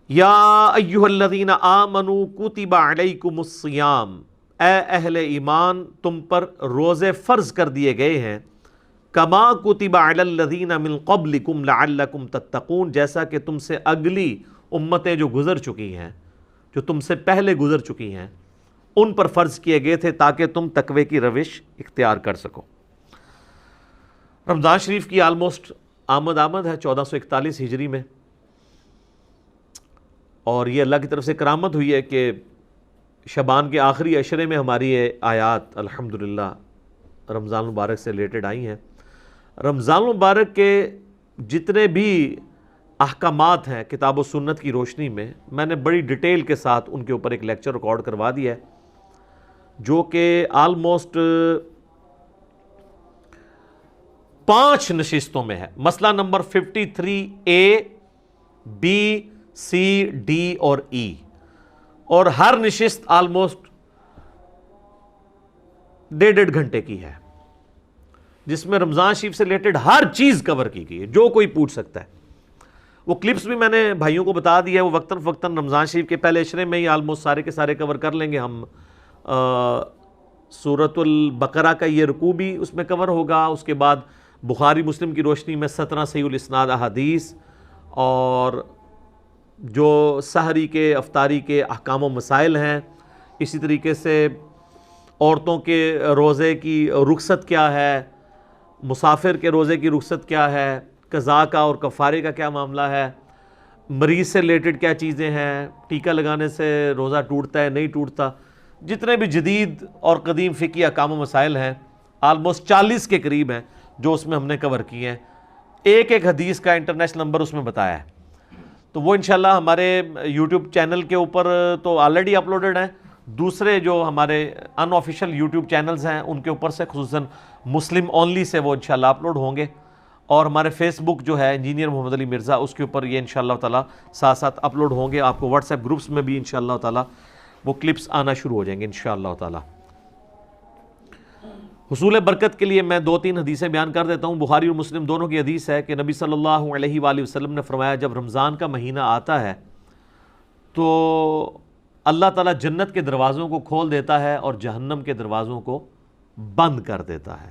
یا ایھا الذین آمنوا کتب علیکم الصیام، اے اہل ایمان تم پر روزے فرض کر دیے گئے ہیں، کما کتب علی الذین من قبلکم لعلکم تتقون، جیسا کہ تم سے اگلی امتیں جو گزر چکی ہیں، جو تم سے پہلے گزر چکی ہیں، ان پر فرض کیے گئے تھے تاکہ تم تقوی کی روش اختیار کر سکو۔ رمضان شریف کی آلموسٹ آمد ہے 1441 ہجری میں، اور یہ اللہ کی طرف سے کرامت ہوئی ہے کہ شعبان کے آخری عشرے میں ہماری یہ آیات الحمدللہ رمضان المبارک سے ریلیٹڈ آئی ہیں۔ رمضان المبارک کے جتنے بھی احکامات ہیں کتاب و سنت کی روشنی میں نے بڑی ڈیٹیل کے ساتھ ان کے اوپر ایک لیکچر ریکارڈ کروا دیا ہے، جو کہ آلموسٹ 5 نشستوں میں ہے۔ مسئلہ number 53A، B، C، D اور E، اور ہر نشست آلموسٹ 1.5 گھنٹے کی ہے، جس میں رمضان شریف سے ریلیٹڈ ہر چیز کور کی گئی ہے جو کوئی پوچھ سکتا ہے۔ وہ کلپس بھی میں نے بھائیوں کو بتا دیا ہے، وہ وقتاً فوقتاً رمضان شریف کے پہلے عشرے میں ہی آلموسٹ سارے کے سارے کور کر لیں گے ہم۔ سورۃ البقرہ کا یہ رکوع بھی اس میں کور ہوگا، اس کے بعد بخاری مسلم کی روشنی میں 17 صحیح الاسناد احادیث، اور جو سحری کے افطاری کے احکام و مسائل ہیں، اسی طریقے سے عورتوں کے روزے کی رخصت کیا ہے، مسافر کے روزے کی رخصت کیا ہے، قضاء کا اور کفارے کا کیا معاملہ ہے، مریض سے ریلیٹڈ کیا چیزیں ہیں، ٹیکہ لگانے سے روزہ ٹوٹتا ہے نہیں ٹوٹتا، جتنے بھی جدید اور قدیم فقہی احکام و مسائل ہیں آلموسٹ 40 کے قریب ہیں جو اس میں ہم نے کور کیے ہیں۔ ایک ایک حدیث کا انٹرنیشنل نمبر اس میں بتایا ہے، تو وہ انشاءاللہ ہمارے یوٹیوب چینل کے اوپر تو آلریڈی اپلوڈڈ ہیں، دوسرے جو ہمارے ان آفیشیل یوٹیوب چینلز ہیں ان کے اوپر سے خصوصاً مسلم اونلی سے وہ انشاءاللہ اپلوڈ ہوں گے، اور ہمارے فیس بک جو ہے انجینئر محمد علی مرزا، اس کے اوپر یہ انشاءاللہ تعالیٰ ساتھ ساتھ اپلوڈ ہوں گے۔ آپ کو واٹس ایپ گروپس میں بھی انشاءاللہ تعالیٰ وہ کلپس آنا شروع ہو جائیں گے انشاءاللہ تعالیٰ۔ حصول برکت کے لیے میں 2-3 حدیثیں بیان کر دیتا ہوں۔ بخاری اور مسلم دونوں کی حدیث ہے کہ نبی صلی اللہ علیہ وآلہ وسلم نے فرمایا، جب رمضان کا مہینہ آتا ہے تو اللہ تعالیٰ جنت کے دروازوں کو کھول دیتا ہے اور جہنم کے دروازوں کو بند کر دیتا ہے،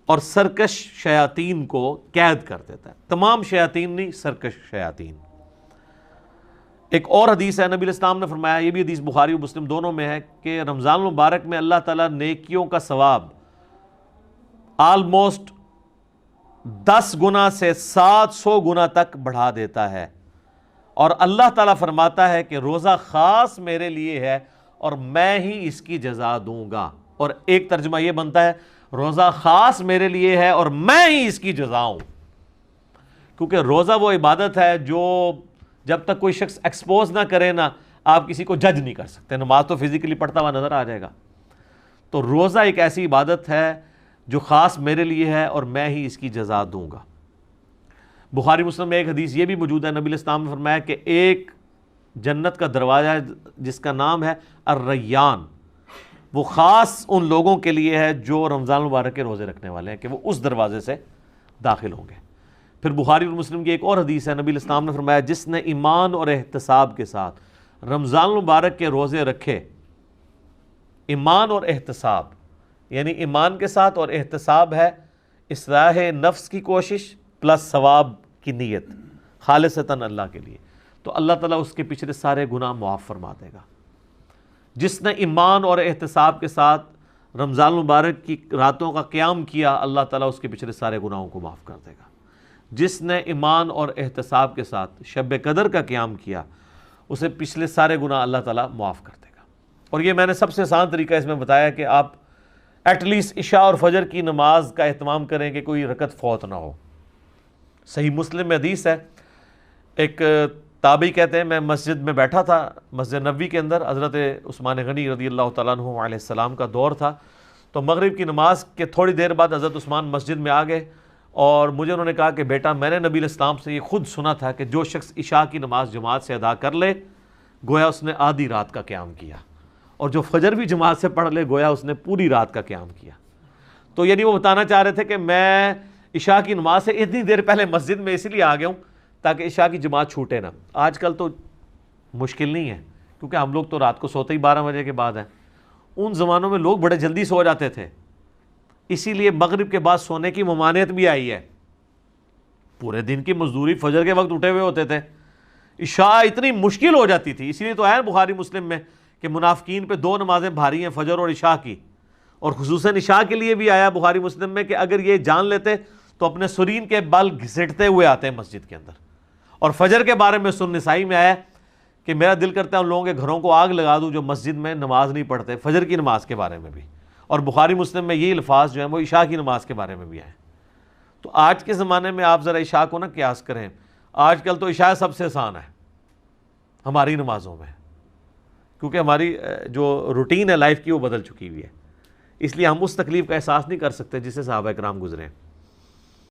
اور سرکش شیاطین کو قید کر دیتا ہے۔ تمام شیاطین نہیں، سرکش شیاطین۔ ایک اور حدیث ہے، نبی علیہ السلام نے فرمایا، یہ بھی حدیث بخاری و مسلم دونوں میں ہے، کہ رمضان المبارک میں اللہ تعالیٰ نیکیوں کا ثواب آلموسٹ 10 گنا سے 700 گنا تک بڑھا دیتا ہے، اور اللہ تعالیٰ فرماتا ہے کہ روزہ خاص میرے لیے ہے اور میں ہی اس کی جزا دوں گا۔ اور ایک ترجمہ یہ بنتا ہے، روزہ خاص میرے لیے ہے اور میں ہی اس کی جزا ہوں، کیونکہ روزہ وہ عبادت ہے جو جب تک کوئی شخص ایکسپوز نہ کرے نا، آپ کسی کو جج نہیں کر سکتے۔ نماز تو فزیکلی پڑھتا ہوا نظر آ جائے گا، تو روزہ ایک ایسی عبادت ہے جو خاص میرے لیے ہے اور میں ہی اس کی جزا دوں گا۔ بخاری مسلم میں ایک حدیث یہ بھی موجود ہے، نبی علیہ السلام نے فرمایا کہ ایک جنت کا دروازہ جس کا نام ہے الریان، وہ خاص ان لوگوں کے لیے ہے جو رمضان مبارک کے روزے رکھنے والے ہیں، کہ وہ اس دروازے سے داخل ہوں گے۔ پھر بخاری اور مسلم کی ایک اور حدیث ہے، نبی علیہ السلام نے فرمایا، جس نے ایمان اور احتساب کے ساتھ رمضان مبارک کے روزے رکھے، ایمان اور احتساب یعنی ایمان کے ساتھ اور احتساب ہے اصلاح نفس کی کوشش پلس ثواب کی نیت خالصتاً اللہ کے لیے، تو اللہ تعالیٰ اس کے پچھلے سارے گناہ معاف فرما دے گا۔ جس نے ایمان اور احتساب کے ساتھ رمضان مبارک کی راتوں کا قیام کیا، اللہ تعالیٰ اس کے پچھلے سارے گناہوں کو معاف کر دے گا۔ جس نے ایمان اور احتساب کے ساتھ شب قدر کا قیام کیا، اسے پچھلے سارے گناہ اللہ تعالیٰ معاف کر دے گا۔ اور یہ میں نے سب سے آسان طریقہ اس میں بتایا کہ آپ ایٹ لیسٹ عشاء اور فجر کی نماز کا اہتمام کریں کہ کوئی رکعت فوت نہ ہو۔ صحیح مسلم میں حدیث ہے، ایک تابعی کہتے ہیں، میں مسجد میں بیٹھا تھا، مسجد نبوی کے اندر، حضرت عثمان غنی رضی اللہ تعالیٰ عنہ علیہ السلام کا دور تھا، تو مغرب کی نماز کے تھوڑی دیر بعد حضرت عثمان مسجد میں آ گئے، اور مجھے انہوں نے کہا کہ بیٹا، میں نے نبی علیہ السلام سے یہ خود سنا تھا کہ جو شخص عشاء کی نماز جماعت سے ادا کر لے گویا اس نے آدھی رات کا قیام کیا، اور جو فجر بھی جماعت سے پڑھ لے گویا اس نے پوری رات کا قیام کیا۔ تو یعنی وہ بتانا چاہ رہے تھے کہ میں عشاء کی نماز سے اتنی دیر پہلے مسجد میں اس لیے آ گیا ہوں تاکہ عشاء کی جماعت چھوٹے نہ. آج کل تو مشکل نہیں ہے کیونکہ ہم لوگ تو رات کو سوتے ہی 12 بجے کے بعد ہیں. ان زمانوں میں لوگ بڑے جلدی سو جاتے تھے, اسی لیے مغرب کے بعد سونے کی ممانعت بھی آئی ہے. پورے دن کی مزدوری فجر کے وقت اٹھے ہوئے ہوتے تھے, عشاء اتنی مشکل ہو جاتی تھی. اسی لیے تو ہے بخاری مسلم میں کہ منافقین پہ 2 نمازیں بھاری ہیں, فجر اور عشاء کی, اور خصوصاً عشاء کے لیے بھی آیا بخاری مسلم میں کہ اگر یہ جان لیتے تو اپنے سرین کے بال گھسٹتے ہوئے آتے ہیں مسجد کے اندر. اور فجر کے بارے میں سنن نسائی میں آیا کہ میرا دل کرتا ہے ان لوگوں کے گھروں کو آگ لگا دوں جو مسجد میں نماز نہیں پڑھتے, فجر کی نماز کے بارے میں بھی. اور بخاری مسلم میں یہ الفاظ جو ہیں وہ عشاء کی نماز کے بارے میں بھی آئے. تو آج کے زمانے میں آپ ذرا عشاء کو نہ قیاس کریں. آج کل تو عشاء سب سے آسان ہے ہماری نمازوں میں, کیونکہ ہماری جو روٹین ہے لائف کی وہ بدل چکی ہوئی ہے. اس لیے ہم اس تکلیف کا احساس نہیں کر سکتے جس سے صحابہ کرام گزرے ہیں.